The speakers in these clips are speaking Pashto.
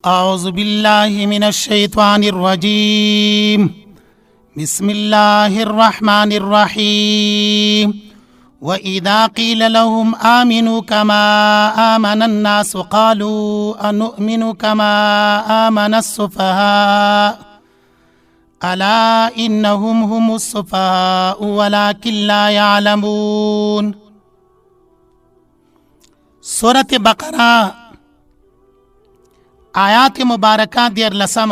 أعوذ بالله من الشيطان الرجيم بسم الله الرحمن الرحيم وإذا قيل لهم آمنوا كما آمن الناس قالوا أنؤمن كما آمن السفهاء ألا إنهم هم السفهاء ولكن لا يعلمون. سورة بقرة آیات مبارکہ دیر لسم.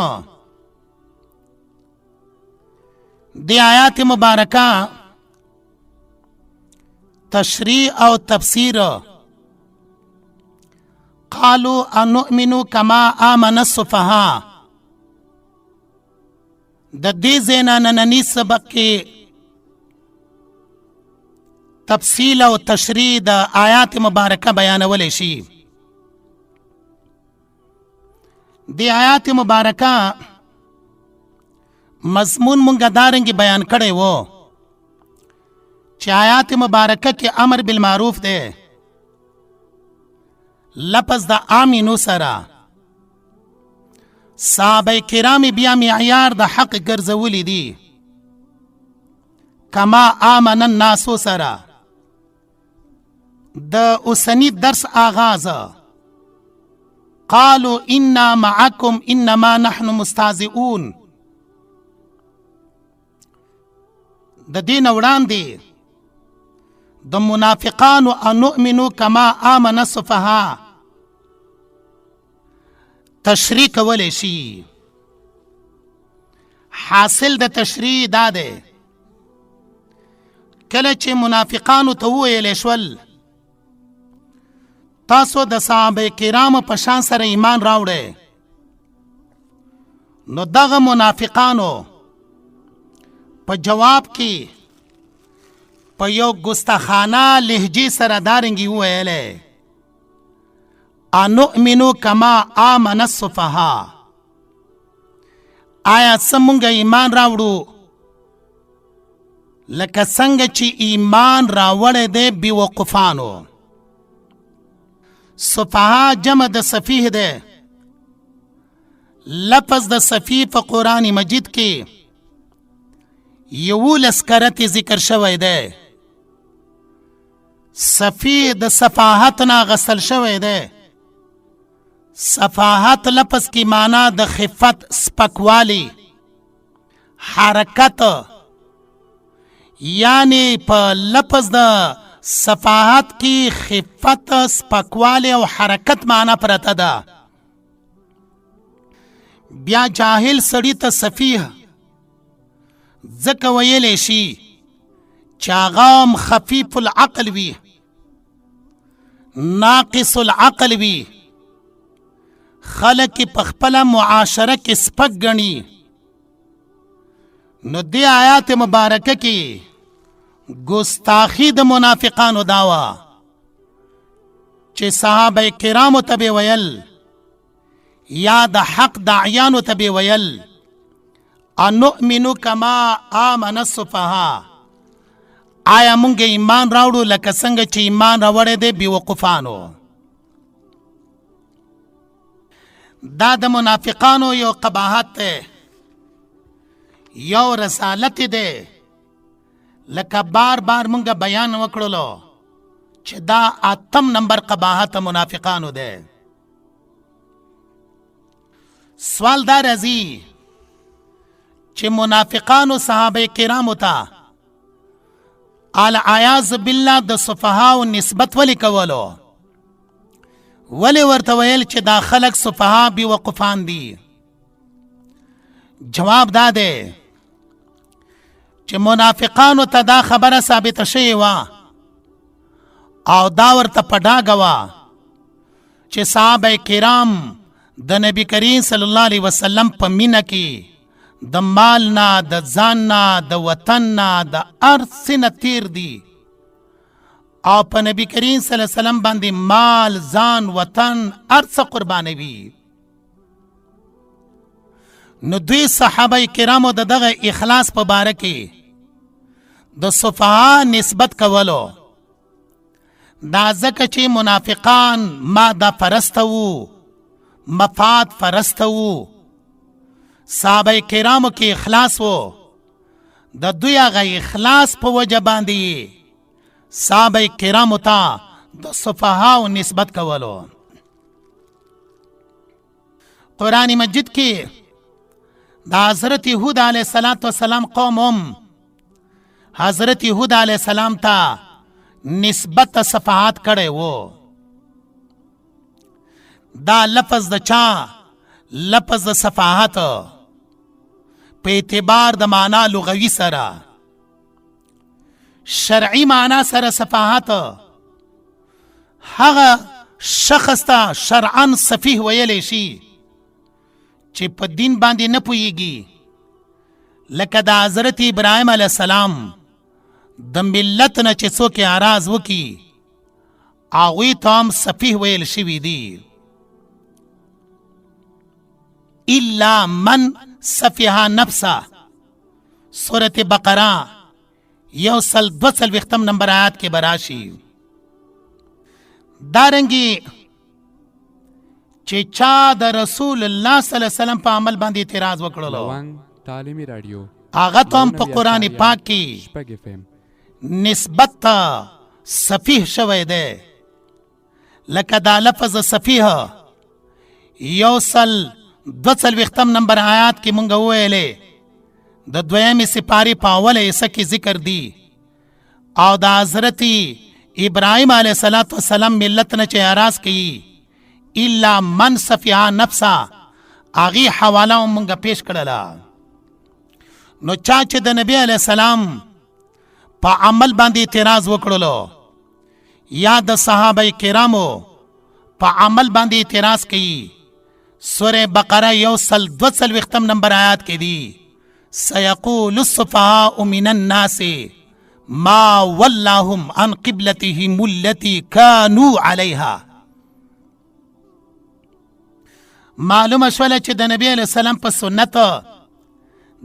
دی آیات مبارکہ تشریح او تفسیر قالوا انؤمن کما آمن السفهاء د دې زینا نننی سبق کې تفصیل او تشریح د آیات مبارکہ بیانولی شي. دی آیات مبارکہ مضمون مونږه دارنګي بیان کړی وو چې آیات مبارکہ کې امر بالمعروف دی لفظ د آمینو سره صحابه کرام بیا معیار د حق ګرځولی دي کما آمن الناس سره د اوسنی درس آغاز قالوا إنا معكم إنما نحن مستهزئون. د دین وړاندې د منافقانو انؤمنو کما آمن السفهاء تشریح کولی شي. حاصل د تشریح دا دی کله چې منافقانو ته وویلی شول تاسو د صحابه کرامو په شان سره ایمان راوړئ، نو دغه منافقانو په جواب کې په یو ګستاخانه لهجې سره دارنګي وویلی انؤمنو کما آمن السفهاء، آیا څه مونږ ایمان راوړو لکه څنګه چې ایمان راوړی دی بېوقفانو. سفهاء جمع د سفیه ده. لفظ د سفیه په قرآن مجید کې 11 کرتی ذکر شوی ده. سفیه د صفاحت نه غسل شوی ده. صفاحت لفظ کی معنی د خفت، سپکوالی، حرکت، یعنی په لفظ د صفاحت کی خفت، سپکوالی او حرکت معنی پرته ده. بیا جاهل سړی ته سفیه ځکه ویلی شي چې هغه هم خفیف العقل وي، ناقص العقل وي، خلک په خپله معاشره کې سپک ګڼي. نو دې آیات مبارکه کې گستاخی د منافقانو داوا چې صحابه کرامو ته به ویل یا د حق داعیانو ته به ویل انؤمنو کما آمن السفهاء، آیا مونږ ایمان راوړو لکه څنګه چې ایمان راوړی دی بېوقفانو. دا د منافقانو یو قباحت دی، یو رسالت دی. لکه بار بار مونږه بیان وکړلو چې دا 8 نمبر قباحت منافقانو ده. سوال دا راځي چې منافقانو صحابه کرامو ته العیاذ بالله د سفهاء نسبت ولی کولو؟ ولی ورته ویل چې دا خلق سفهاء بی وقفان دي؟ جواب دا ده چې منافقانو ته دا خبره ثابته شوې وه او دا ورته په ډاګه وه چې صحابه کرام د نبی کریم صلی الله علیه وسلم په مینه کې د مال نه، د ځان نه، د وطن نه، د هر څه نه تیر دي او په نبی کریم صلی الله علیه وسلم باندې مال، ځان، وطن هر څه قربانوي. نو دوی صحابه کرامو د دغه اخلاص په باره کې د سفهاء نسبت کولو دا ځکه چې منافقان ماده پرسته وو، مفاد فرست وو، صحابه کرامو کې اخلاص وو، د دوی هغه اخلاص په وجه باندې صحابه کرامو ته د صفهاو نسبت کولو. قرآن مجید کې د حضرت یهود علیه السلام قوم هم حضرت یهود علیه السلام ته نسبت صفحات کړی وو. دا لفظ د چا؟ لفظ د صفحات په اعتبار د معنا لغوي سره، شرعي معنا سره صفحات هغه شخص ته شرعاً سفیه ویلی شي چې په دین باندې نه پوهیږي، لکه د حضرت ابراهیم علیه السلام د ملت نه چې څوک اعراض وکي هغوی ته هم سفیه ویل شوي دي. الا من سفیها نفسه، سورة بقره 142 نمبر آیات کې براشي. دارنګي چې چا د رسول الله صلی الله علیه وسلم په عمل باندې اعتراض وکړلو، تعلیمی رادیو هغه ته هم په قرآن پاک کې نسبت ته سفیه شوی دی. لکه دا لفظ سفیه 142 نمبر آیات کې مونږ وویلې د دویمې سپارې په اوله حصه کې ذکر دی، او د حضرت ابراهیم علیه السلام ملت نه چې اعراض کوي الا من سفیها نفسه، هغې حواله هم مونږ پیش کړله. نو چا چې د نبی علیه السلام په عمل باندې اعتراض وکړلو یا د صحابه کرامو په عمل باندې اعتراض کوي، سورة بقره 142 نمبر آیات کې دی سيقول السفهاء من الناس ما ولاهم عن قبلتهم التي كانوا عليها. معلومه شوله چې د نبی علیه السلام په سنت،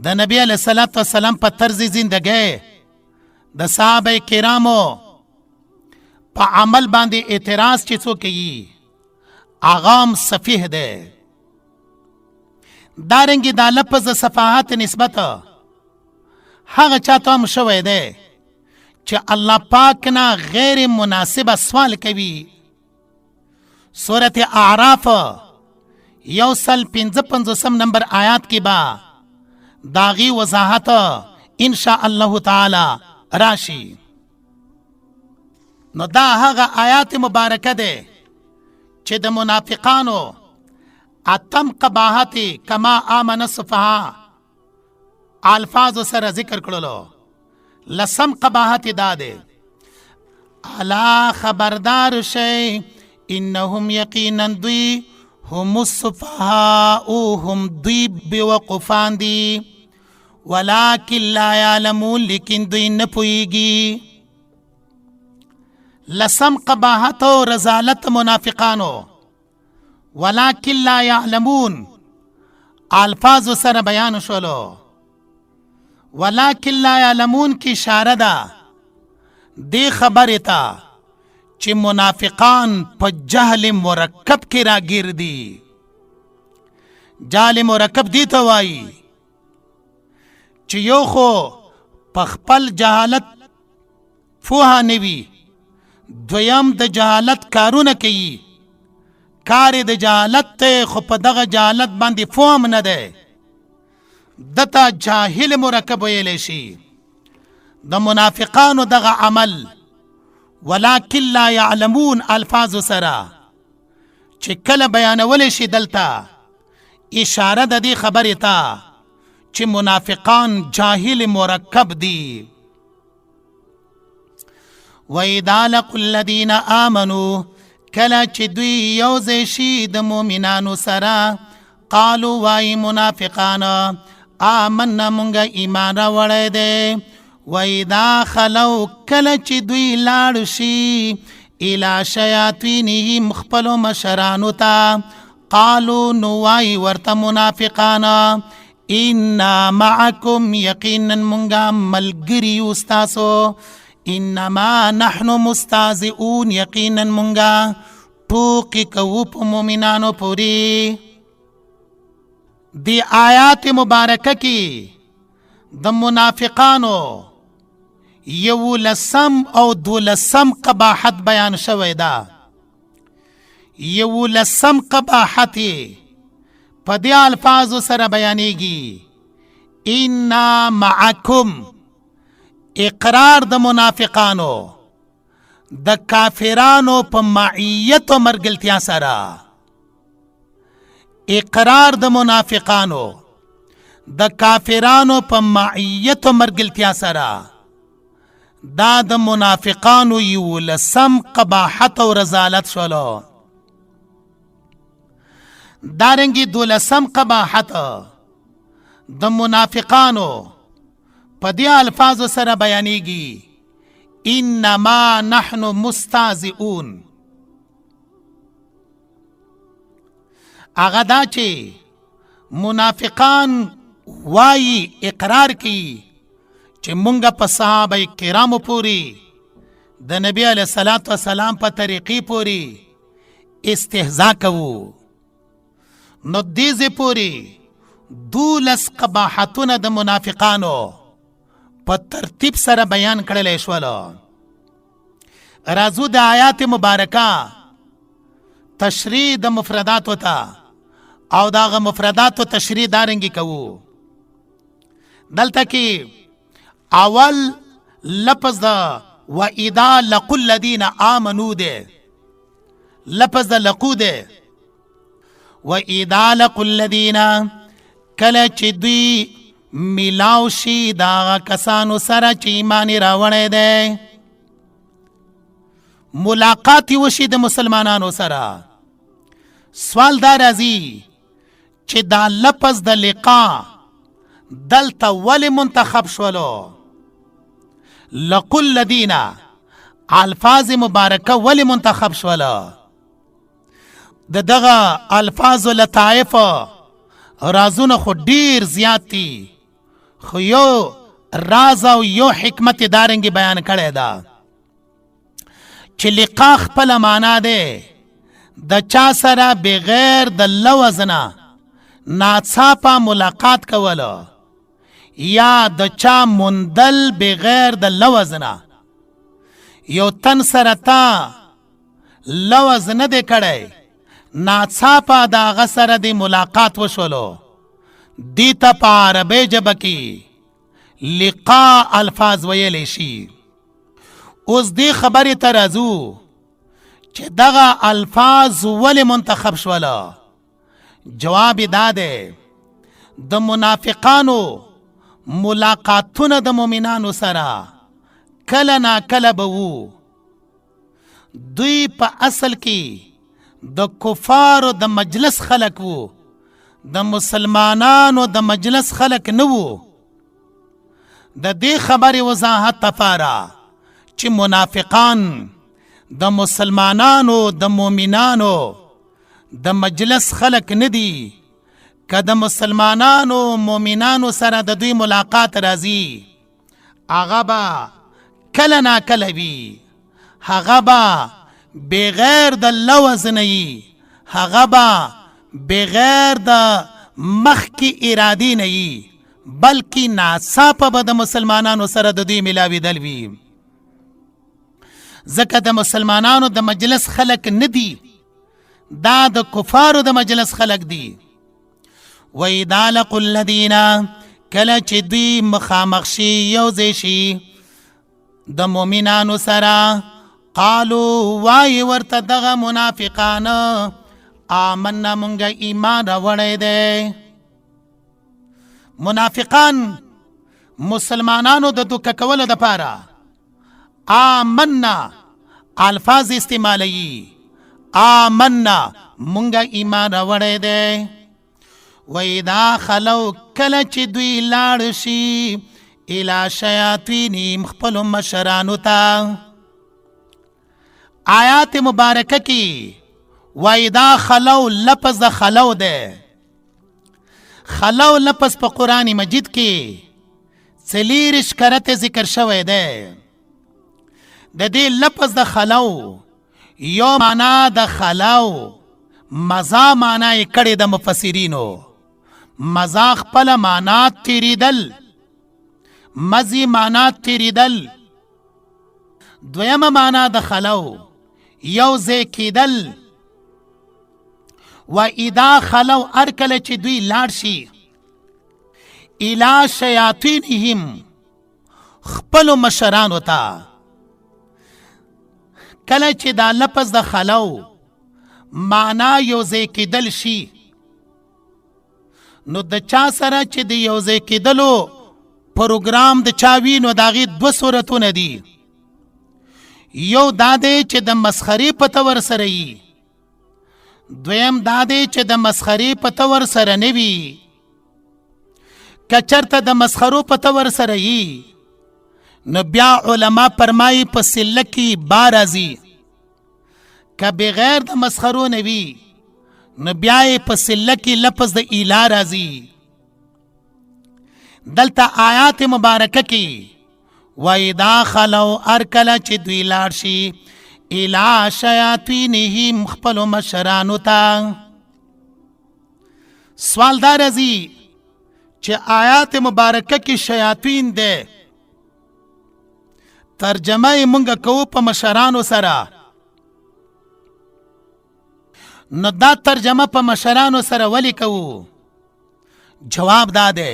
د نبی علیه السلام په طرز زندګۍ د صحابه کرامو په عمل باندې اعتراض چې څوک کوي هغه هم سفیه دی. دارنګې دا لفظ د صفحات نسبت هغه چاته هم شوی دی چې الله پاک نه غیر مناسبه سوال کوي. سورة اعراف 155 نمبر آیات کې با داغي وضاحت ان شاء الله تعالی راشي. نو دا هغه آیات مبارکه ده چې د منافقانو اتم قباحت کما آمن السفهاء الفاظ سره ذکر کړلو. لسم قباحت دا ده الا خبردار شي انهم یقینا دوی هم السفهاء هم دوی بوقفان دي ولكن لا يعلمون لیکن دوی نه پوهیږي. لسم قباحت و رزالت منافقانو ولكن لا يعلمون الفاظ سره بیان شولو. ولكن لا يعلمون کی اشاره ده دی خبره تا چې منافقان په جهل مرکب کې راګیر دي. جهل مرکب دی ته وایي چې یو خو په خپل جهالت فوها نوي، دویم د جهالت کارونه کوي، کار د جهالت ته خو په دغه جهالت باندې فهم نه ده، دته جاهل مرکب ویلی شي. د منافقانو دغه عمل ولكن لا يعلمون الفاظ سره چې کله بیانولی شي دلته اشاره د دې خبرې ته چې منافقان جاهل مرکب دي. وَإِذَا لَقُوا الَّذِينَ آمَنُوا کله چې دوی یوځای شي د مؤمنانو سره قالوا وای منافقان آمنا مونږ ایمان راوړی دی. وَإِذَا خَلَوْا کله چې دوی لاړ شي الى شیاطینهم خپلو مشرانو ته قالوا نو وای ورته منافقان انا معکم یقینا مونږه ملګري یو ستاسو، انما نحن مستهزئون یقینا مونږه ټوکی کوو په مؤمنانو پوری. دی آیات مبارکه کې د منافقانو 11 او 12 قباحت بیان شوی ده. 11 قباحت په دې الفاظو سره بیانېږي. انا معکم، اقرار د منافقانو د کافرانو په معیت و مرګلتیا سره. اقرار د منافقانو د کافرانو په معیت و مرګلتیا سره. دا د منافقانو 11 قباحت او رذالت شولو. دارنګي 12 قباحت د منافقانو په دې الفاظو سره بیانېږي. انما نحن مستهزئون. هغه دا چې منافقان وایي، اقرار کوي چې مونږ په صحابه کرامو پوری د نبی علیه الصلاة والسلام په طریقې پوری استهزاء کوو. نو دیزه پوری 12 قباحتونه د منافقانو په ترتیب سره بیان کړل شولو. راځو د آیات مبارکه تشریح د مفردات وتا او داغه مفردات و تشریح دارنګي کوو. دلته کې اول لفظ د واذا لقوا الذين آمنوا ده، لفظ د لقوا ده. واذا لقوا الذين، کله چې دوی ملاو شي دا کسانو سره چې ایمان راوړی دی، ملاقات وشي د مسلمانانو سره. سوال دا راځي چې دا لفظ د لقا دلته ولې منتخب شولو؟ لقوا الذین الفاظ مبارکه ولې منتخب شولو؟ د دغه الفاظ لطائف رازونه خو ډیر زیات دي، خو یو راز او یو حکمت دارنګي بیان کړی ده چې لقا خپل معنا ده د چا سره بغیر د لوز نه ناڅاپه ملاقات کولو، یا د چا مندل بغیر د لوز نه. یو تن سره تا لوز نه دی کړی، ناڅاپه د هغه سره د ملاقات وشولو، دې ته په عربۍ ژبه کې لقا الفاظ ویلی شي. اوس دې خبرې ته راځو چې دغه الفاظ ولې منتخب شوله. جواب دا دی د منافقانو ملاقاتونه د مؤمنانو سره کله نا کله به وو. دوی په اصل کې د کفارو د مجلس خلق وو، د مسلمانانو د مجلس خلق نه وو. د دې خبرې وضاحت لپاره چې منافقان د مسلمانانو د مؤمنانو د مجلس خلق نه دي. که د مسلمانانو مؤمنانو سره د دوی ملاقات راځي، هغه به کله نا کله وي، هغه به بغیر د لوز نه وي، هغه به بغیر د مخکې ارادې نه وي، بلکې ناڅاپه به د مسلمانانو سره د دوی ملاوېدل وي. ځکه د مسلمانانو د مجلس خلق نه دي، دا د کفارو د مجلس خلق دي. وَإِذَا لَقُوا الَّذِينَ، کله چې دوی مخامخ شي، یو ځای شي د مؤمنانو سره، قالو وای ورته دغه منافقان آمنا مونږه ایمان راوړی دی. منافقان مسلمانانو د دوکه کولو دپاره آمنا الفاظ استعمالوي. آمنا مونږه ایمان راوړی دی. وَإِذَا خَلَوْا، کله چې دوی لاړ شي الی شیاطینهم خپلو مشرانو ته. آیات مبارکه کی وَإِذَا خَلَوْا لفظ د خلو ده. خلو لفظ په قرآن مجید کې 40 کرته ذکر شوی ده. د دې لفظ د خلو یو معنا د خلاو مزا معنا یې کړې د مفسرینو. مزا خپله معنا تیریدل، مزی معنا تیریدل. دویمه معنا د خلاو یو ځای کیدل. و اذا خلو ارکل چې دوی لاړ شي الی شیاطینهم خپلو مشرانو ته. کله چې دا لفظ د خلو معنا یو ځای کیدل شي نو د چا سره چې د یو ځای کیدلو پروګرام د چا وي نو د هغې دوه صورتونه دي. یو دا دی چې د مسخرې په تور سره وي، دویم دا دی چې د مسخرې په تور سره نه وي. که چېرته د مسخرو په تور سره وي نو بیا علما فرمایي په سله کې با راځي. که بغیر د مسخرو نه وي نو بیا یې په سله کې لفظ د اله راځي. دلته آیات مبارکه کې وَإِذَا خَلَوْا أَرْكَلَ چې دوی لاړ شي إِلَىٰ شَيَاطِينِهِمْ خپلو مشرانو ته. سوال دا راځي چې آیات مبارکه کې شیاطین دی، ترجمه یې مونږ کوو په مشرانو سره. نو دا ترجمه په مشرانو سره ولې کوو؟ جواب دا دی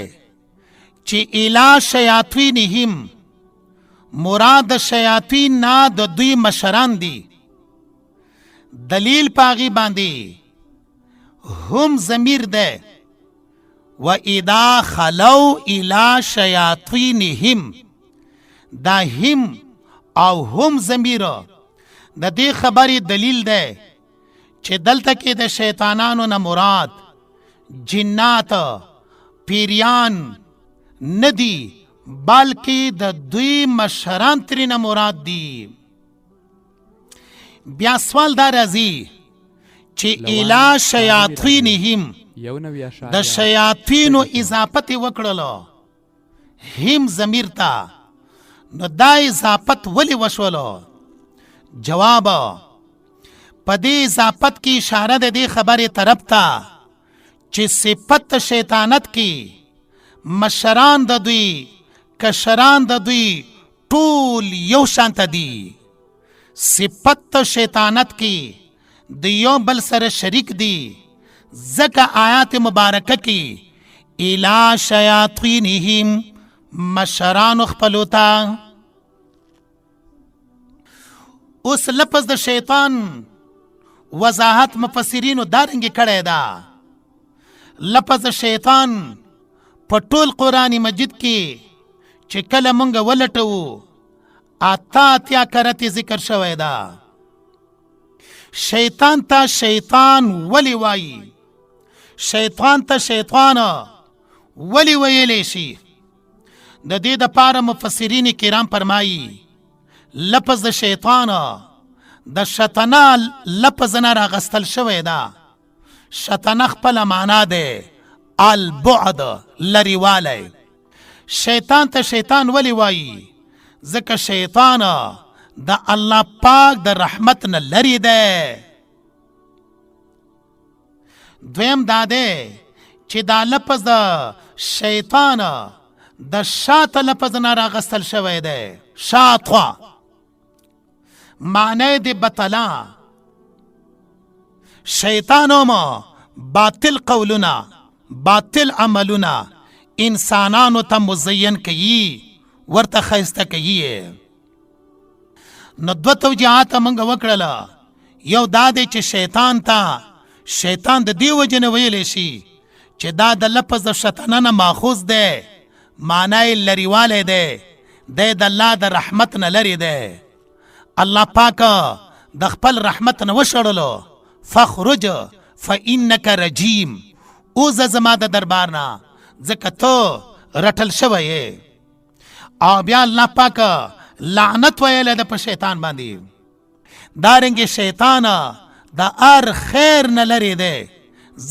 چې إِلَىٰ شَيَاطِينِهِمْ مراد شیاطین نه د دوی مشران دي. دلیل پاغي باندې هم ضمیر ده. و اذا خلو الى شیاطینهم دا هم او هم ضمیر د دې خبرې دلیل ده چې دلته کې د شیطانانو نه مراد جنات پیریان ندی بلکې د دوی مشران ترینه مراد دي. بیا سوال دا راځي چې الی شیاطینهم د شیاطینو اضافت وکړلو هم ضمیر ته، نو دا اضافت ولی وشولو؟ جواب په دې اضافت کې اشاره د دې خبرې طرف ته چې صفت شیطانت کې مشران د دوی کشران د دوی ټول یو شانته دي. صفت شیطانت کې د یو بل سره شریک دي. ځکه آیات مبارکه کې الی شیاطینهم مشران خپلو ته. اوس لفظ د شیطان وضاحت مفسرینو دارنګې کړی ده. لفظ شیطان په ټول قرآن مجید کې چې کله مونږ ولټو اتیا کرتی ذکر شوی ده. شیطان ته شیطان ولی وایي؟ شیطان ته شیطان ولی ویلی شي؟ د دې دپاره مفسرین کرام فرمایي لفظ د شیطان د شطنه لفظ نه راغستل شوی ده. شطنه خپله معنا ده البعد، لرېوالی. شیطان ته شیطان ولی وایي؟ ځکه شیطان د الله پاک د رحمت نه لرې دی. دویم دا دی چې دا لفظ د شیطان د شاته لفظ نه راغستل شوی دی. شاطخوا معنی د بطلا. شیطان هم باطل قولونه باطل عملونه انسانانو ته مزین کوي، ورته ښایسته کوي. نو دوه توجیهات موږ وکړله. یو دا دی چې شیطان ته شیطان د دې وجې نه ویلی شي چې دا د لفظ د شطنه نه ماخوذ دی، معنی یې لرېوالی دی، دی د الله د رحمت نه لرې دی. الله پاک د خپل رحمت نه وشړلو فخرج فانک رجیم، اوزه زما د دربار نه ځکه ته رټل شوی یې. او بیا الله پاک لعنت ویلی ده په شیطان باندې. دارنګې شیطان د هر خیر نه لرې دی،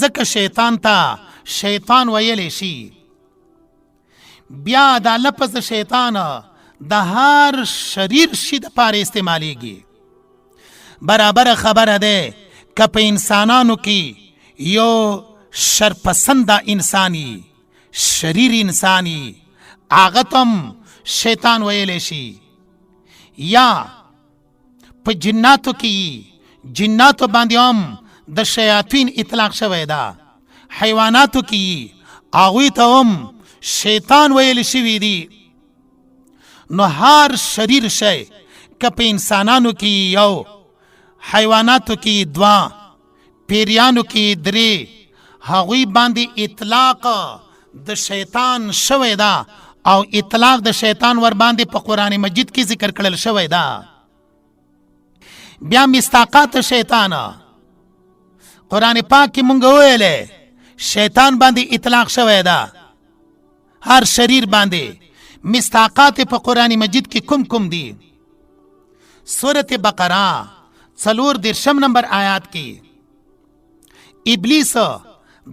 ځکه شیطان ته شیطان ویلی شي. بیا دا لفظ شیطان د هر شریر شي دپاره استعمالیږي. برابر خبره ده که په انسانانو کې یو شرپسنده انسانی شریر انسانی هغه تم شیطان ویلی شي، یا په جناتو کې جناتو باندې هم د شیاطین اطلاق شوی ده، حیواناتو کې هغوی ته هم شیطان ویل شوی دی. نو هر شریر شی که په انسانانو کې یو، حیواناتو کې دوه، پیریانو کې درې، هغوی باندې اطلاق د شیطان شوی ده او اطلاق د شیطان ور باندې په قرآن مجید کې ذکر کړل شوی ده. بیا مستاقات شیطان قرآن پاک کې مونږ ویلې شیطان باندې اطلاق شوی ده، هر شریر باندې. مستاقات په قرآن مجید کې کوم کوم دي؟ سورت بقره 34 نمبر آیات کې ابلیس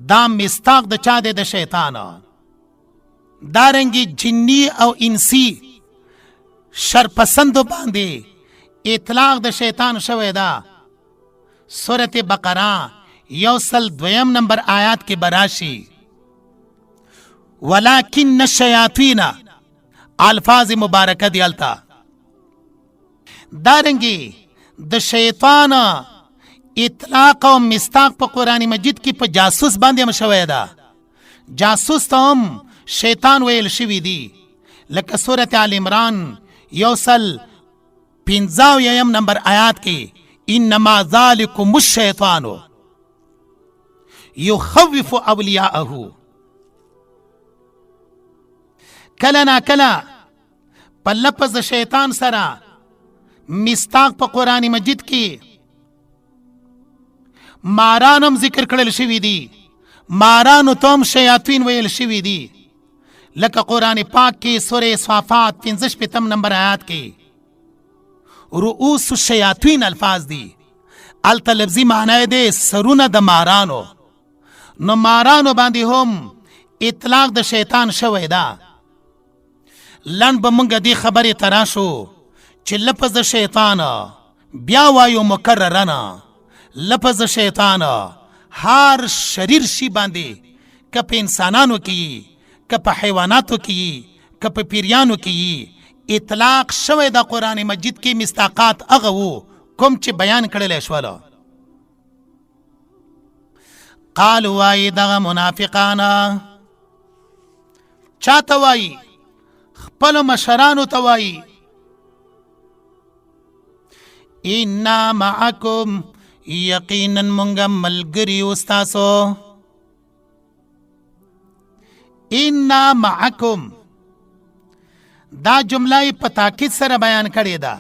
دا مستاق د چا دی؟ د شیطان. دارنګي جنی او انسی شرپسندو باندې اطلاق د شیطان شوی ده. سورت بقره 102 نمبر آیات کې براشي ولکن الشیاطین، الفاظ مبارکه دی التا. دارنګي د شیطان اطلاق او مستاق په قرآن مجید کې په جاسوس باندې هم شوی ده. جاسوس ته هم شیطان ویل شوی دی، لکه سورت آل عمران 115 نمبر آیات کې انما ذالکم الشیطان یخوف اولیاءه. کله نا کله په لفظ شیطان سره مستاق په قرآن مجید کې مارانم ذکر کړل شوی دی، مارانو تم شیاطین ویل شوی دی، لکه قرآن پاک کې سورہ صافات 55 نمبر آیات کې رؤوس الشیاطین الفاظ دی. الته لفظي معنی دی سرونه د مارانو. نو مارانو باندې هم اطلاق د شیطان شوی ده. لن به مونږ دې خبرې تراشو چې لفظ شیطان بیا وایو مکررنه، لفظ شیطان هر شریر شي باندې، که په انسانانو کې، که په حیواناتو کې، که په پیریانو کې اطلاق شوی د قرآن مجید کې. مستاقات هغه وو کوم چې بیان کړلی شول. قال وای دغه منافقان چاته وای؟ خپل مشرانو ته وای انا معکم، یقینا مونږه ملګری استاسو. انا معکم دا جمله په تاکید سره بیان کړې ده.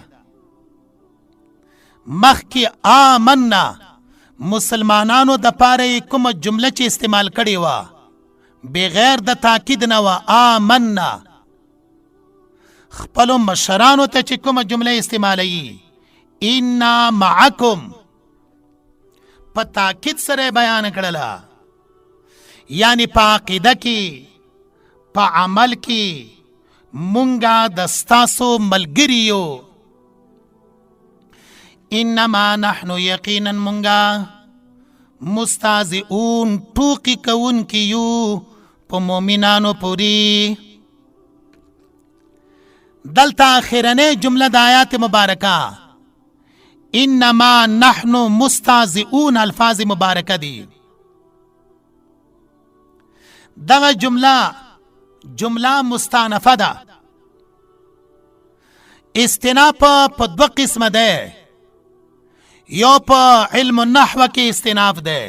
مخکې آمنا مسلمانانو د پاره کومه جمله چې استعمال کړې وه بغیر د تاکید نه وه، آمنا. خپلو مشرانو ته چې کومه جمله استعمالوي انا معکم په تاکید سره بیان کړله، یعنی په عقیده کې، په عمل کې مونږه د ستاسو ملګری یو. انما نحن یقینا مونږه مستهزئون ټوکې کوونکي یو په مؤمنانو پورې. دلته آخرنۍ جمله د آیات مبارکه انما نحن مستهزئون الفاظ مبارکه دي. دغه جمله مستانفه ده. استناف په دوه قسمه ده، یو په علم النحو کې استناف ده،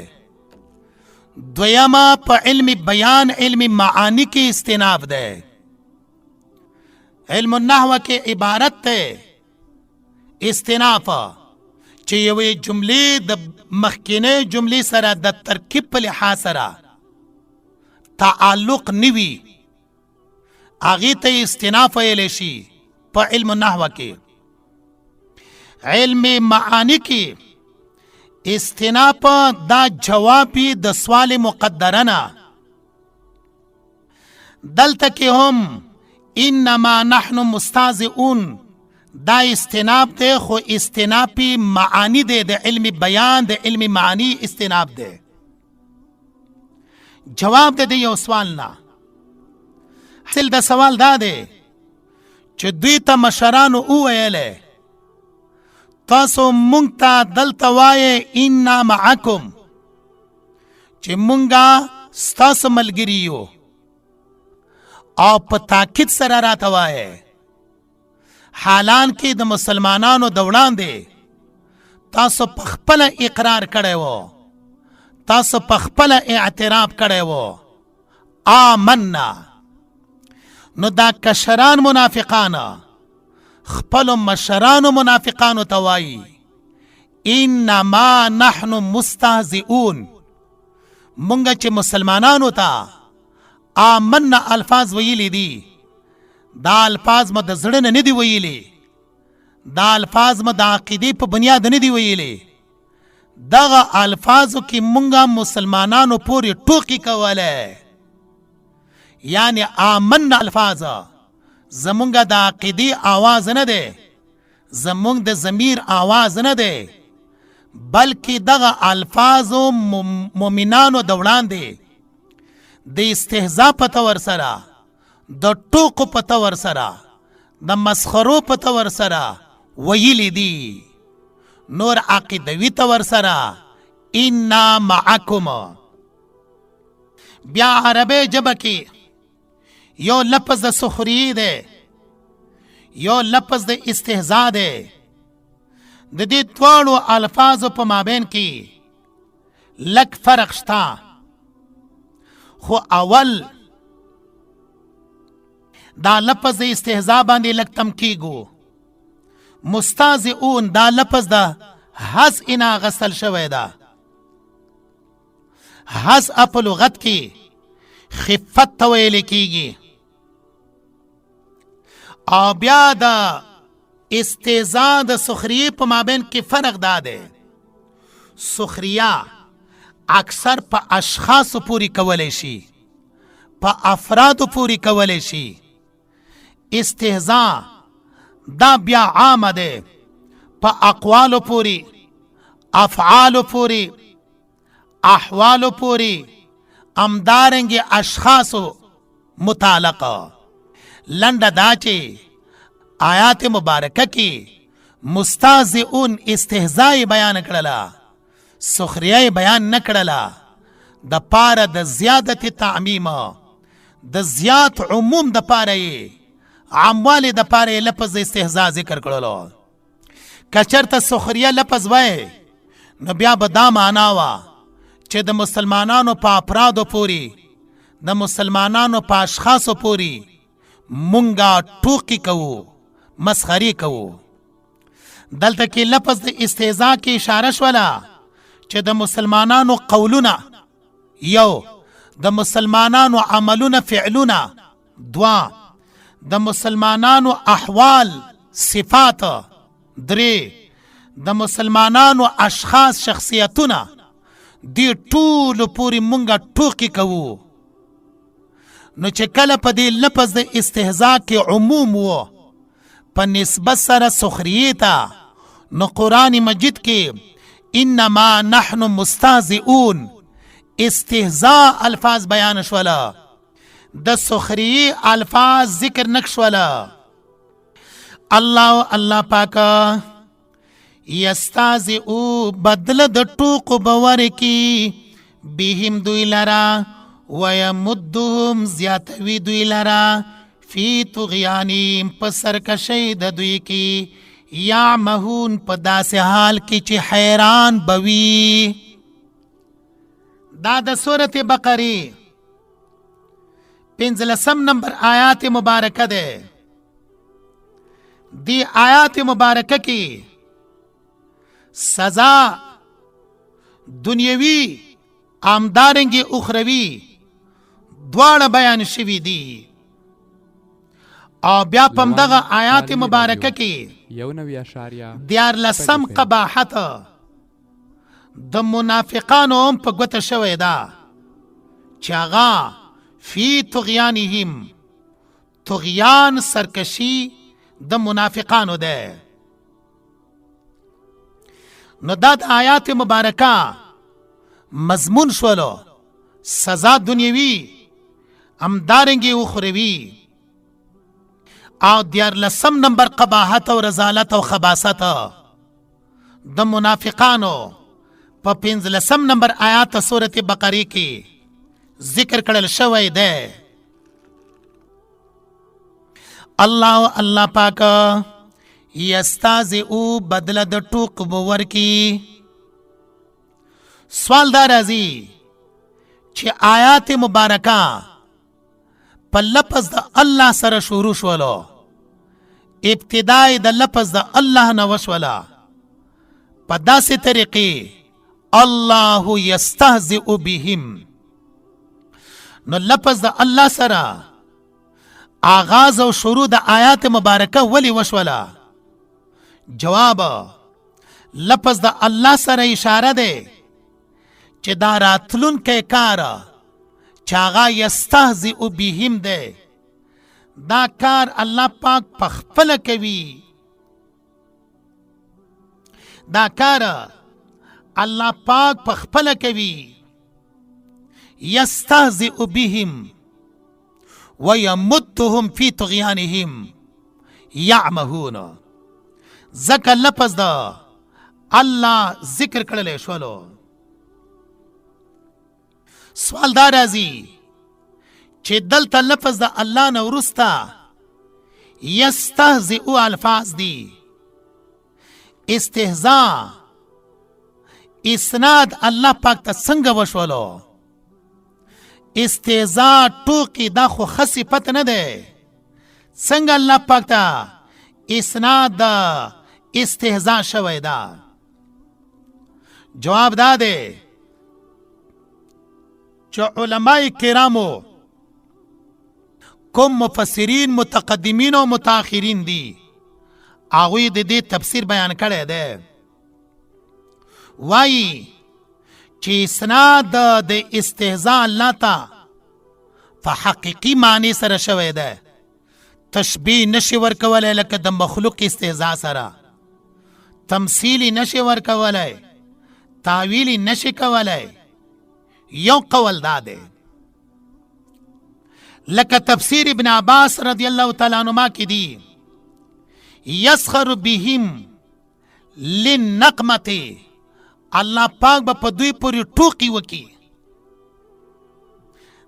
دویمه په علم بیان علم معانی کې استناف ده. علم النحو کې عبارت ده استناف چې یوې جملې د مخکینې جملې سره د ترکیب په لحاظ سره تعلق نوي، هغې ته استناف ویلی شي په علم النحو کې. علم معانی کې استناف دا جوابی د سوال مقدرنه. دلته کې هم انما نحن مستهزئون دا استناب دی خو استنابی معانی دی د علم بیان د علم معانی استناب دی. جواب د یو سوال نه حاصل د سوال دا دی چې دوی ته مشرانو وویلې تاسو مونږ ته دلته وایې انا معکم چې مونږه ستاسو ملګري یو او په تاکید سره راته وایې حالان کې د مسلمانانو د وړاندې تاسو په خپله اقرار کړی وو تاسو په خپله اعتراف کړی وو آمنا. نو دا کشران منافقان خپلو مشرانو منافقانو ته وایي انما نحن مستهزئون مونږ چې مسلمانانو ته آمنا الفاظ ویلی دي دا الفاظ ما د زړه نه دي ویلي دا الفاظ ما د عقیدې په بنیاد نه دي ویلي دغه الفاظو کې مونږه مسلمانانو پورې ټوکی کوله یعنی آمنا الفاظ زمونږه د عقیدې آواز نه دی زمونږ د ضمیر آواز نه دی بلکې دغه الفاظو مؤمنانو د وړاندې د استهزاء په طور سره د ټوکو په طور سره د مسخرو په طور سره ویلی دي نور عقیدوي طور سره انا معکم. بیا عربی ژبه کې یو لفظ د سخریه دی یو لفظ د استهزاء دی د دې دواړو الفاظو په مابین کې لږ فرق شته خو اول دا لفظ د استهزاء باندې لږ تم کیږو مستهزئون دا لفظ د حس انا غسل شوی ده حس په لغت کې خفت ته ویل کیږي او بیا د استهزاء د سخریه په مابین کې فرق دا دی سخریه اکثر په اشخاصو پوری کولی شي په افرادو پوری کولی شي استهزاء دا بیا عام دی په اقوالو پوری افعالو پوری احوالو پوری امدارنګ اشخاصو متعلقه لنډه دا چې آیات مبارکه کې مستهزئون استهزاء بیان کړله سخریه بیان نه کړله د پاره د زیادت تعمیم د زیات عموم د پاره عاموالی د پاره لفظ استهزاء ذکر کړلو کچرته سخریه لفظ وای نو بیا به دا معنا وا چې د مسلمانانو په افرادو پوری د مسلمانانو په اشخاصو پوری مونږه ټوکی کوو مسخري کوو دلته کې لفظ د استهزاء کې اشاره شوله چې د مسلمانانو قولونه یو د مسلمانانو عملونه فعلونه دوا د مسلمانانو احوال صفات درې د مسلمانانو اشخاص شخصیتونه دی ټول پوری مونږه ټوکی کوو نو چې کله په دې لفظ د استهزاء کې عموم وو په نسبت سره سخریه ته نو قرآن مجید کې انما نحن مستهزئون استهزاء الفاظ بیان شولا د سخریه الفاظ ذکر نکشولا الله پاکا یستهزئو بدل د ټوکو باور کی بهم دوی لرا ويمدهم زیاتوی دوی لرا فی طغیانیم په سرکشی د دوی کی یعمهون په داسې حال کې چې حیران بوي دا د سورة بقره 15 نمبر آیات مبارکه ده دی آیات مبارکه کی سزا دنیوی آمدارنگی اخروی دواړه بیان شوی دی او بیا پم دغه آیات مبارکه کې 14 قباحت د منافقانو په ګوته شوی دا چې هغه فی طغیانهم طغیان سرکشی د منافقانو ده. نو دا د آیات مبارکه مضمون شولو، سزا دنیوي همدارنګې اخروي، او 14 نمبر قباحت او رذالت او خباثت د منافقانو په 15 نمبر آیات سورة بقره کې ذکر کړل شوی ده. الله پاک یستهزئ بدله د ټوک ورکی. سوال دا راځي چې آیات مبارکه په لفظ د الله سره شروع شولو، ابتدای د لفظ د الله نه وشوله، په داسې طریقې الله یستهزئ بهم. نو لفظ د الله سره آغاز او شروع د آیات مبارکه ولی وشوله؟ جواب، لفظ د الله سره اشاره ده چې دا راتلونکی کار چې هغه یستهزئ بهم ده، دا کار الله پاک پخپله کوي. دا کار الله پاک پخپله کوي. یستهزئ بهم ویمدهم فی طغیانهم یعمهون. ځکه لفظ دا الله ذکر کړلی شولو. سوال دا راځي چې دلته لفظ د الله نه وروسته یستهزئ الفاظ دي، استهزاء اسناد الله پاک ته څنګه وشولو؟ استهزاء ټوکی دا خو ښه صفت نه دی، څنګه الله پاک ته اسناد د استهزاء شوی ده؟ جواب دا دی چې علماء کرامو کوم مفسرین متقدمین او متاخرین دي، هغوی د دې تفسیر بیان کړی دی. وایي چې اسناد د استهزاء الله ته په حقیقي معنی سره شوی دی، تشبیه نشي ورکولی لکه د مخلوق استهزاء سره، تمثیلی نشي ورکولی، تاویلی نشي کولی. یو قول دا دی لکه تفسیر ابن عباس رضی الله تعالی عنهما کې دی، یسخر بهم للنقمة، الله پاک به په دوی پورې ټوکی وکي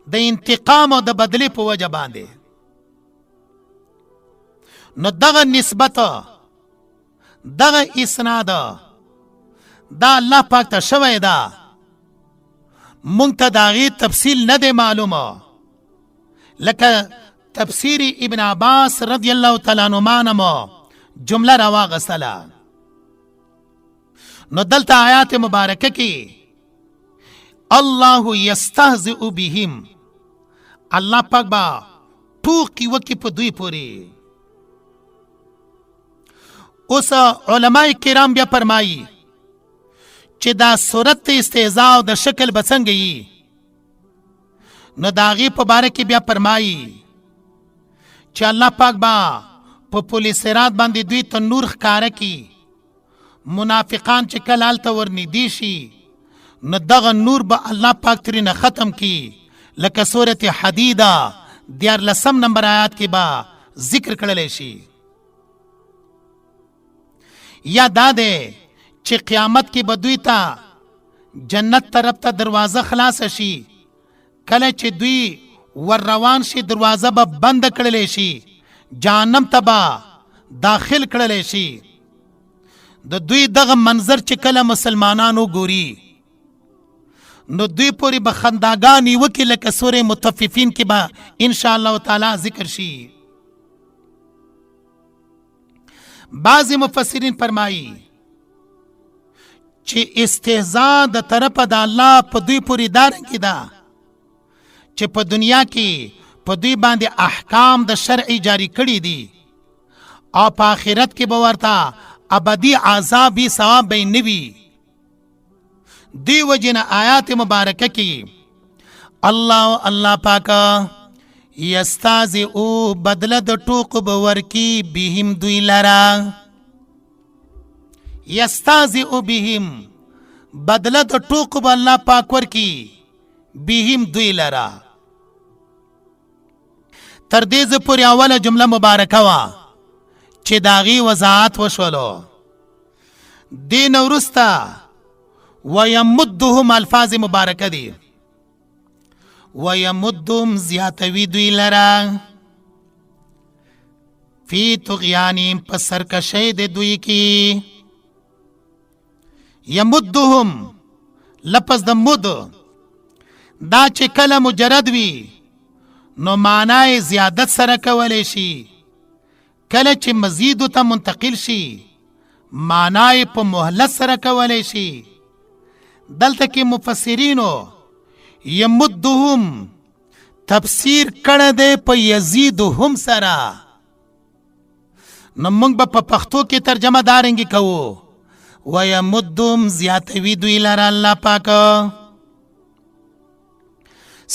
د انتقام او د بدلې په وجه باندې. نو دغه نسبت دغه اسناد دا الله پاک ته شوی ده، مونږ ته د هغې تفصیل نه دی معلومه. لکه تفسیر ابن عباس رضی الله تعالی عنهما نه مو جمله راواغستله. نو دلته آیات مبارکه کې الله یستهزئ بهم، الله پاک با ټوکی وکي په دوی پورې. اوس علماء کرام بیا فرمایي چې دا صورت استهزاء او د شکل به څنګه وي؟ نو د هغې په باره کې بیا فرمایي چې الله پاک به په پل صراط باندې دوی ته نور ښکاره کي. منافقان چې کله هلته ورنږدې شي نو دغه نور به الله پاک ترېنه ختم کی، لکه سورة حدیده 14 نمبر آیات کې به ذکر کړلی شي. یا دا دی چې قیامت کې به دوی ته جنت طرف ته دروازه خلاصه شي، کله چې دوی ور روان شي دروازه به بند کړلی شي، جهنم ته به داخل کړلی شي. د دوی دغه منظر چې کله مسلمانانو ګوري نو دوی پورې به خنداګانې وکړي، لکه سورې مطففین کې به انشاءالله تعالی ذکر شي. بعض مفسرین فرمایي چې استهزاء د طرفه د الله په دوی پورې دارنګې ده چې په دنیا کې په دوی باندې احکام د شرع جاری کړي دي، او په آخرت کې به ورته ابدي عذابي ثواب به نه وي. دی وجنه آیات مبارکه کې الله پاک یستهزئ بدله د ټوکو به ورکي بهم دوی لره یستهزئ بهم بدله د ټوکو به الله پاک ورکي بهم دوی لره. تر دې زه پورې اوله جمله مبارکه وه چې د هغې وضاحت وشولو. دې نه وروسته ویمدهم الفاظ مبارکه دي. ویمدهم زیاتوي دوی لره فی طغیانهم په سرکشۍ د دوی کې. یمدهم لفظ د مد دا چې کله مجرد وي نو معنی زیادت سره کولی شي، کله چې مزید ته منتقل شي معنی په مهلت سره کولی شي. دلته کې مفسرینو یمدهم تفسیر کړه دی په یزیدهم سره، نو موږ به په پښتو کې ترجمه دارنګې کوو ویمدهم زیاتوي دوی لره الله پاک،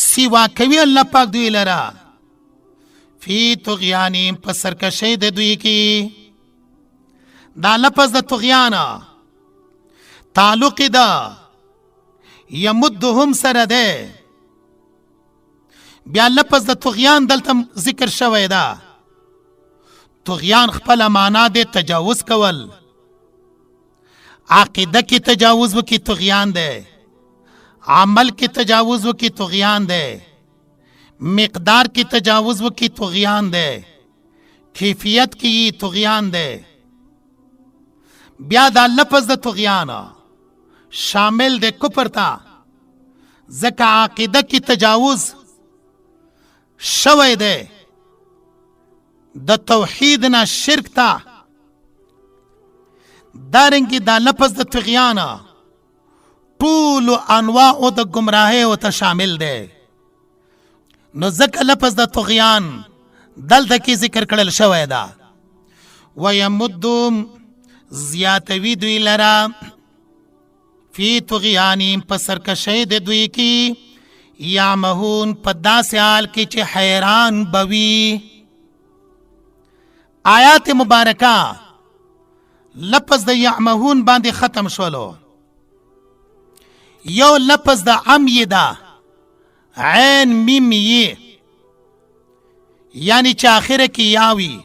سیوا کوي الله پاک دوی لره فی طغیانهم په سرکشۍ د دوی کې. دا لفظ د طغیان تعلق ده یمدهم سره ده. بیا لفظ د طغیان دلته ذکر شوی ده. طغیان خپل معنا ده تجاوز کول، عقیده کې تجاوز وکي طغیان ده، عمل کې تجاوز وکي طغیان ده، مقدار کې تجاوز وکي طغیان ده، کیفیت کې طغیان ده. بیا دا لفظ د طغیان شامل ده کفر تا، ځکه عقیده کې تجاوز شوی ده، د توحید نه شرک تا. دارنګې دا لفظ د طغیان ټول انواع د گمراهۍ ته شامل دی. نو ځکه لفظ د طغیان دلته کې ذکر کړل شوی ده. ویمدهم زیاتوي دوی لره فی طغیانهم په سرکشۍ د دوی کې یعمهون په داسې حال کې چې حیران بوي. آیات مبارکه لفظ د یعمهون باندې ختم شولو. یو لفظ د عمی ده عین میم یی، یعنی چې آخره کې یاوي.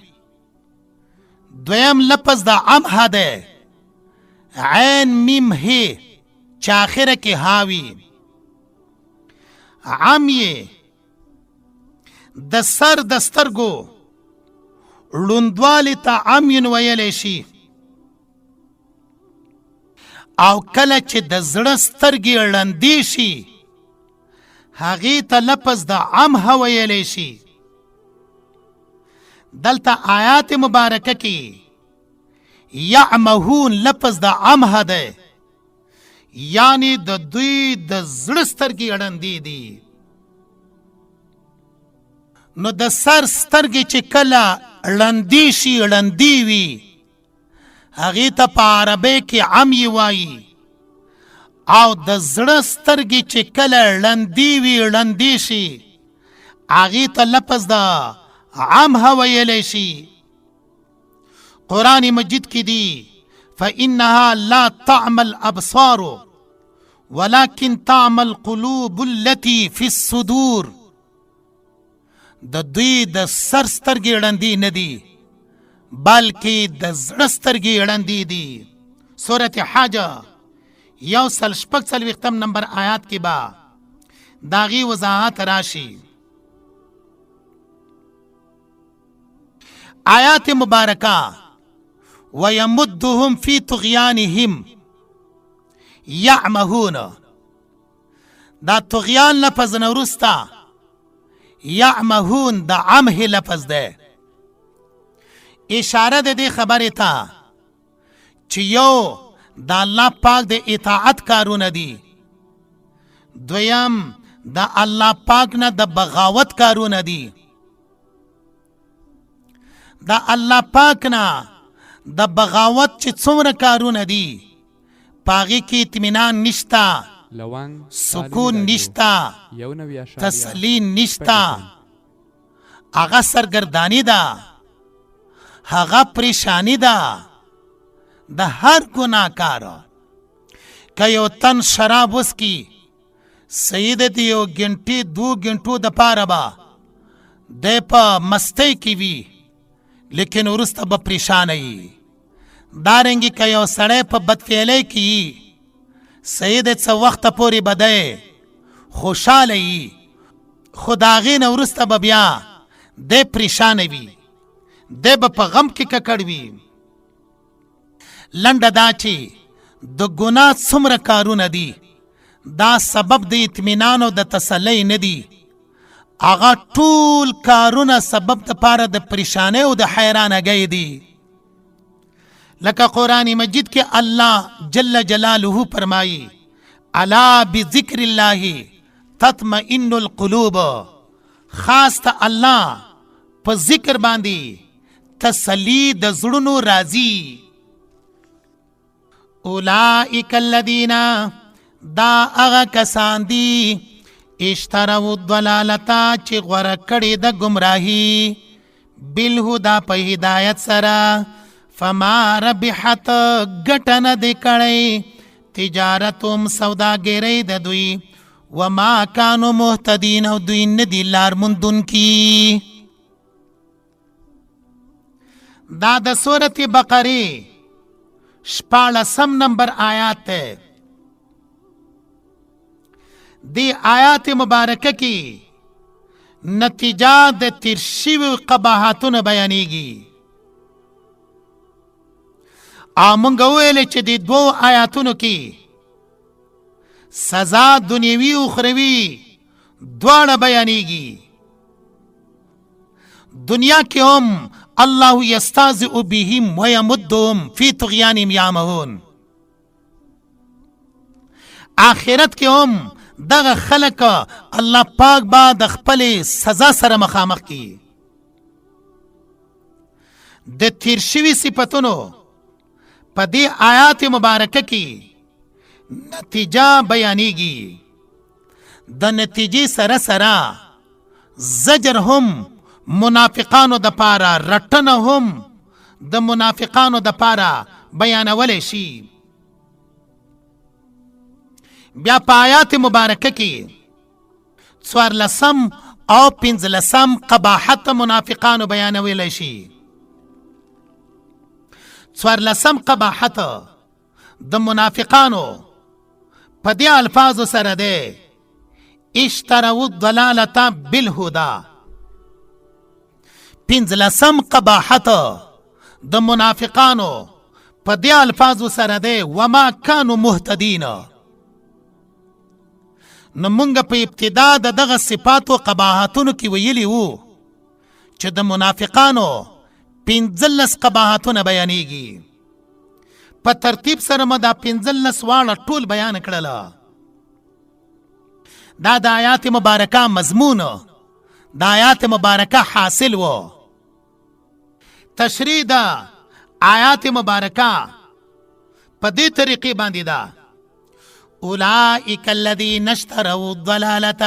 دویم لفظ د عمه ده عین میم هی چې آخره کې هاوي. عمی د سر د سترګو ړوندوالي ته عمین ویلی شي، او کله چې د زړه سترګې ړندې شي هغې ته لفظ د عمه ویلی شي. دلته آیات مبارکه کې یعمهون لفظ د عمه ده، یعنی د دوی د زړه سترګې ړندې دي. نو د سر سترګې چې کله ړندې شي ړندې وي هغې ته په عربۍ کې عمی وایي، او د زړه سترګې چې کله ړندې وي ړندې شي هغې ته لفظ د عمه ویلی شي. قرآن مجید کې دی فإنها لا تعمى الأبصار ولكن تعمى القلوب التي في الصدور. د دوی د سر سترګې ړندې نه دي بلکې د زړه سترګې ړندې دي. سورة حج 146 نمبر آیات کې به د هغې وضاحت راشي. آیات مبارکه ویمدهم فی طغیانهم یعمهون، دا طغیان لفظ نه وروسته یعمهون د عمه لفظ ده. اشاره ده دې خبرې ته چې یو د الله پاک د اطاعت کارونه دي، دویم د الله پاک نه د بغاوت کارونه دي. د الله پاک نه د بغاوت چې څومره کارونه دي پاغي کې اطمینان نشتا، سکون نشتا، تسلی نشتا، هغه سرګردانی ده، هغه پریشانی ده د هر ګناهکار. که یو تن شراب وسکي سید دی یو ګنټې 2 ګنټو د پاره به دی په مستۍ کې وي، لیکن وروسته به پریشانه وي. دارنګې که یو سړی په بدفعلۍ کې وي سید څه وخته پورې به دی خوشحاله وي، خو د هغې نه وروسته به بیا دی پریشانه وي، دی به په غم کې ککړ وي. لنډه دا چې د ګناه څومره کارونه دي دا سبب د اطمینان او د تسلی نه دي، هغه ټول کارونه سبب د پاره د پریشانۍ او د حیرانګۍ دي. لکه قرآن مجید کې الله جل جلاله فرمایي الا بذکر الله تطمئن القلوب، خاص ته الله په ذکر باندې تسلی د زړونو راځي. اولئک الذین، دا هغه کسان دي اشتروا الضلالة چې غوره کړي د گمراهي بالهدى په هدایت سره، فما ربحت ګټه نه دی کړی تجارتهم سوداګرۍ د دوی، وما کانوا مهتدین او دوی نه دي لار موندونکي. دا د سورة بقره 14 نمبر آیات ہے. دی آیات مبارکه کی نتیجه د تیر شویو قباحتونه بیانیږي. مونږ ویلې چې د 2 آیاتونو کې سزا دنیوي او اخروي دواړه بیانیږي. دنیا کې هم الله یستهزئ بهم ویمدهم فی طغیانهم یعمهون، آخرت کې هم دغه خلق الله پاک با د خپل سزا سره مخامخ کی. د تیر شوي صفتونو په دې آیات مبارکه کې نتیجه بیانیږي. د نتیجې سره سره زجر هم منافقانو د پاره، رټنه هم د منافقانو د پاره بیانولی شي. بیا په آیات مبارکه کې 14 او 15 قباحت منافقانو بیانولی شي. 14 قباحت د منافقانو په دې الفاظو سره ده اشتروا الضلالة بالهدى. 15 قباحت د منافقانو په دې الفاظو سره ده وما كانوا مهتدین. نو مونږ په ابتدا د دغه صفات او قباحتونو کې ویلي وو چې د منافقانو 15 قباحتونه بیانېږي. په ترتیب سره ما دا 15 واړه ټول بیان کړل. دا د آیات مبارکه مضمون، د آیات مبارکه حاصل و. تشریح د آیات مبارکه په دې طریقې باندې ده اولئک الذین اشتروا الضلالة،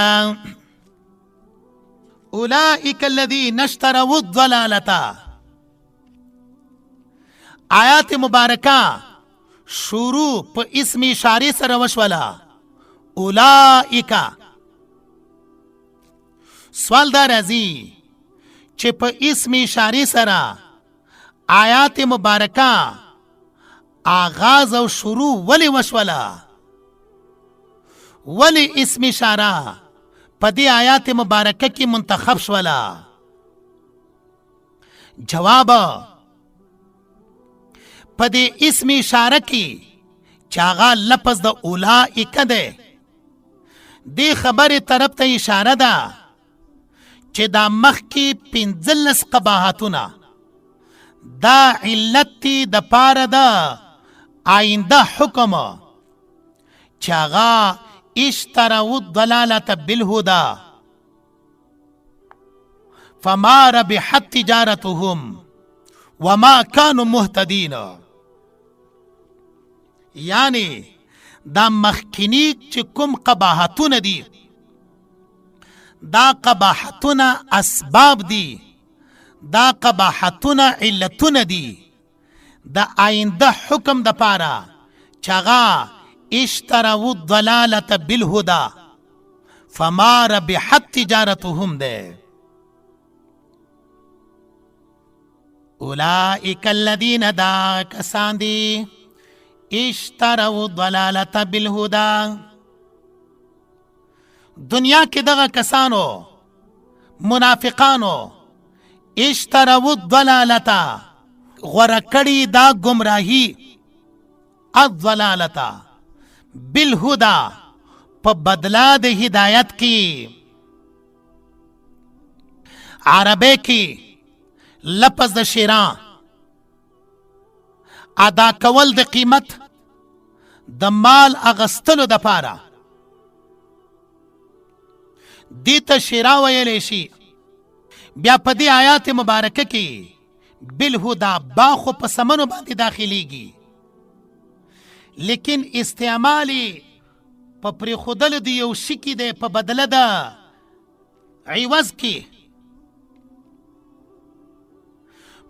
اولئک الذین اشتروا الضلالة. آیات مبارکه شروع په اسم اشاره سره وشوله. اولئک سوال دا راځي چې په اسم اشاره سره آیات مبارکه آغاز او شروع ولی وشوله؟ ولی اسم اشاره په دې آیات مبارکه کې منتخب شوله؟ جواب په دې اسم اشاره کې چې هغه لفظ د اولئک ده، دې خبرې طرف ته اشاره ده چې دا مخکې 15 قباحتونه دا علت د پاره ده آینده حکم چې هغه اشتروا الضلالة بالهدى فما ربحت تجارتهم وما كانوا مهتدین. یعنی دا مخکنی چې کوم قباحتونه دي دا قباحتونه اسباب دي، دا قباحتونه علتونه دي د آینده حکم د پاره چغا اشتروا الضلالة بالهدى فما ربحت تجارتهم ده. اولئک الذین دا کسان دی اشتروا الضلالة بالهدى. دنیا کې دغه کسانو منافقانو اشتروا الضلالة غوره کړي دا گمراهی الضلالة بالهدى په بدلا د هدایت کې. عربی کې لفظ د شراء ادا کول د قیمت د مال اغستلو د پاره دیتا شراء ویلی شي. بیا په دې آیات مبارکه کې بالهدى با خو په سمنو باندې داخليږي، لیکن استعمالی په پرېښودلو د یو شي کې دی په بدله د عوض کې.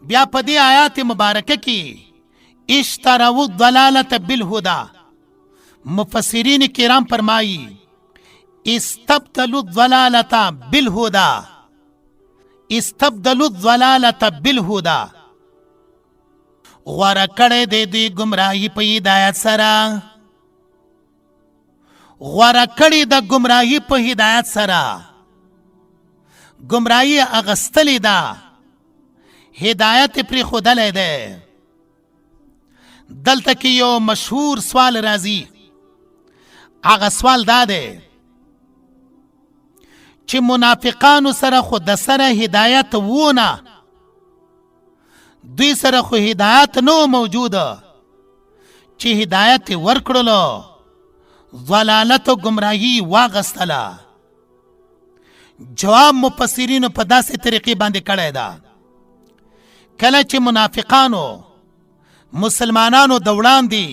بیا په دې آیات مبارکه کې اشتروا الضلالة بالهدى مفسرین کرام فرمایي استبدلوا الضلالة بالهدى، استبدلوا الضلالة بالهدى غوره کړی دی دوی گمراهی په هدایت سره، غوره کړی د گمراهی په هدایت سره. گمراهی اغستلی ده، هدایت پرې ښودلی دی. دلته کې یو مشهور سوال راځي، هغه سوال دا دی چې منافقانو سره خو د سره هدایت وونه، دوی سره خو هدایت نو موجوده چې هدایت ورکړلو ضلالت و گمراهی واغستله. جواب مفسرینو په داسې طریقې باندې کړی ده کله چې منافقانو مسلمانانو د وړاندې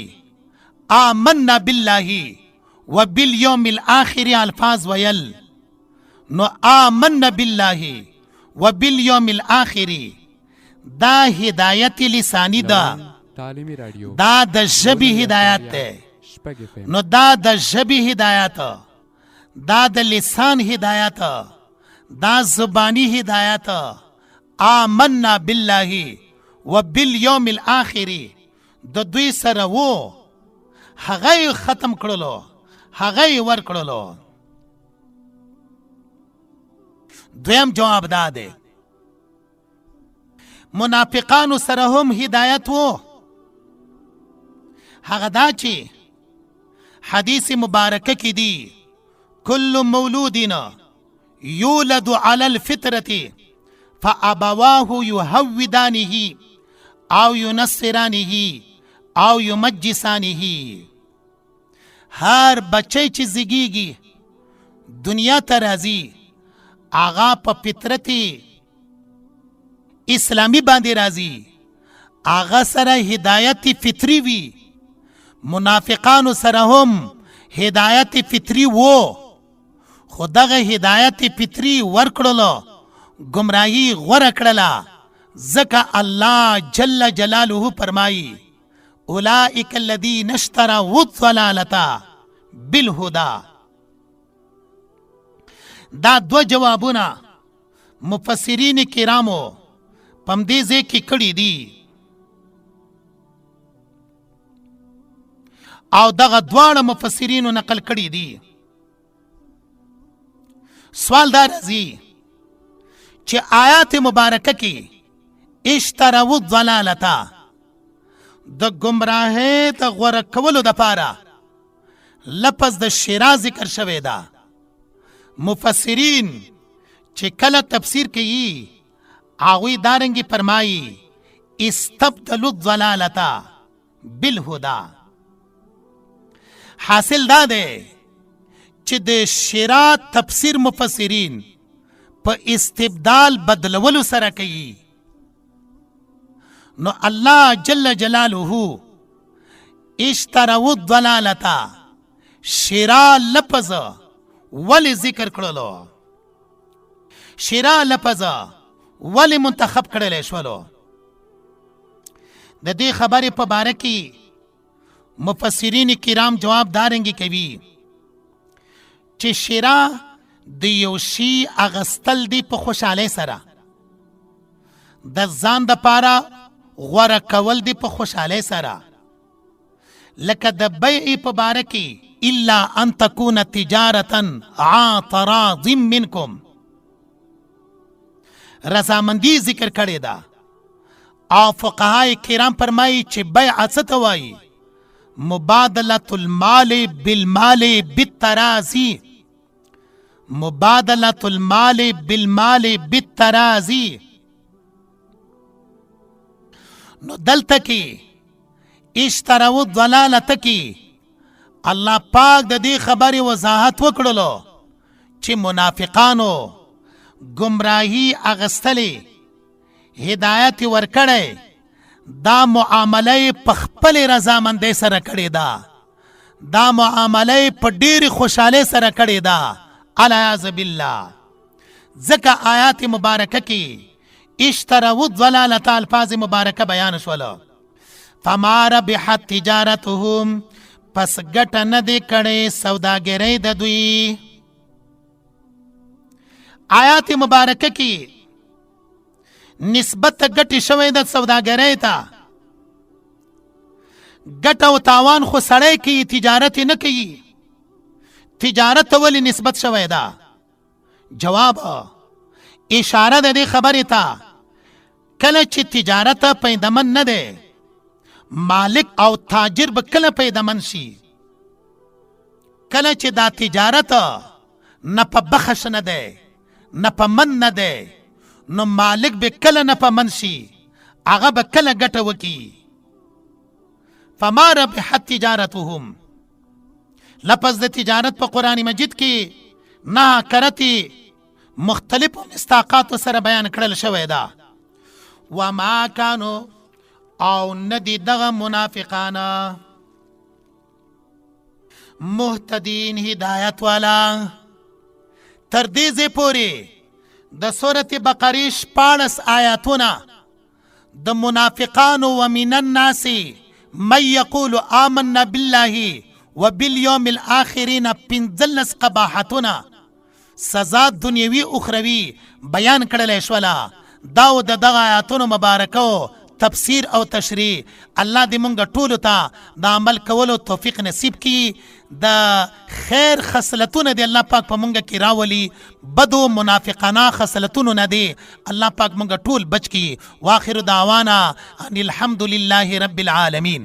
آمنا بالله و بالیوم الاخر الفاظ ویل، نو آمنا بالله و بالیوم الاخر دا هدایت لسانی ده، دا د ژبې هدایت ده. نو دا د ژبې هدایت، دا د لسان هدایت، دا زبانی هدایت. آمنا بالله و بالیوم الاخر د دوی سره وو، هغه ختم کړلو، هغه ور کړلو. دویم جواب دا دی منافقانو سره هم هدایت وو، هغه دا چې حدیث مبارکه کې دی کل مولودنا یولد علی الفطرة فابواه یهودانه او ینصرانه او یمجسانه. هر بچی چې زیږیږي دنیا ته راځي آغا په فطرت اسلامی باندې راځي، آغا سره هدایت فطری وی. منافقانو سره هم هدایت فطری وو، خو دغه هدایت فطری ورکړلو گمراهی غوره کړله. ځکه الله جل جلاله فرمایي اولئک الذین اشتروا الضلالة بالهدى. دا دو جوابونه مفسرین کرامو پم دې ځای کې کړي دي، او دغه دواړه مفسرینو نقل کړي دي. سوال دا راځي چې آیات مبارکه کې اشتروا الضلالة د گمراهۍ د غوره کولو دپاره لفظ د شرا ذکر شوی ده. مفسرین چې کله تفسیر کوي هغوی دارنګې فرمایي استبدلوا الضلالة بالهدى. حاصل دا دی چې د شرا تفسیر مفسرین په استبدال بدلولو سره کوي. نو الله جل جلاله اشتروا الضلالة شرا لفظ ولی ذکر کړلو؟ شرا لفظ ولی منتخب کړلی شولو؟ د دې خبرې په باره کې مفسرین کرام جواب دارنګې کوي چې شرا د یو شي اغستل دی په خوشحالۍ سره، د ځان دپاره غوره کول دی په خوشحالۍ سره، لکه د بیع په باره کې الا ان تکون تجارتا عن تراض منکم، رضامندي ذکر کړې ده. او فقهای کرام فرمایي چې بیع څه ته وایي؟ مبادله المال بالمال بالترازی، مبادله المال بالمال بالترازی. نو دلته کې اشتروا الضلالة کې الله پاک د دې خبرې وضاحت وکړلو چې منافقانو گمراهی اغستلې، هدایت ورکړی، دا معامله په خپل رضامندۍ سره کړې ده، دا معامله په ډېرې خوشحالۍ سره کړې ده. العیاذ بالله. ځکه آیات مبارکه کې اشتروا الضلالة الفاظ مبارکه بیان شوله. فما ربحت تجارتهم، پس ګټه نه دی کړې سوداګرۍ د دوی. آیات مبارکه کې نسبت ګټې شوی د سوداګرۍ ته. ګټه او تاوان خو سړی کوي، تجارت نه کوي. تجارت ولی نسبت شوی ده؟ جواب اشاره د دې خبرې ته کله چې تجارت پیدمن نه دی، مالک او تاجر به کله پیدمن شي؟ کله چې دا تجارت نه په بخش نه دی، نه په من نه دی، نو مالک به کله نه په من شي، هغه به کله ګټه وکړي. فما ربحت تجارتهم، لفظ د تجارت په قرآن مجید کې نه کرتی مختلفو مستاقاتو سره بیان کړل شوی ده. وما کانو، او ندی دغه منافقان مهتدین هدایت والا. تر دې ځای پورې د سورة بقرې 14 آیاتونه د منافقانو ومن الناس من یقول آمنا بالله وبالیوم الاخرین 15 قباحتونه سزا دنیوي اخروي بیان کړلی شوله. دا د دغه آیاتونو مبارکو تفسیر او تشریح الله دې مونږ ټولو ته د عمل کولو توفیق نصیب کړي. د خیر خصلتونه دې الله پاک په مونږ کې راولي، بدو منافقانه خصلتونو نه دې الله پاک مونږ ټول بچ کړي. واخر دعوانا ان الحمد لله رب العالمین.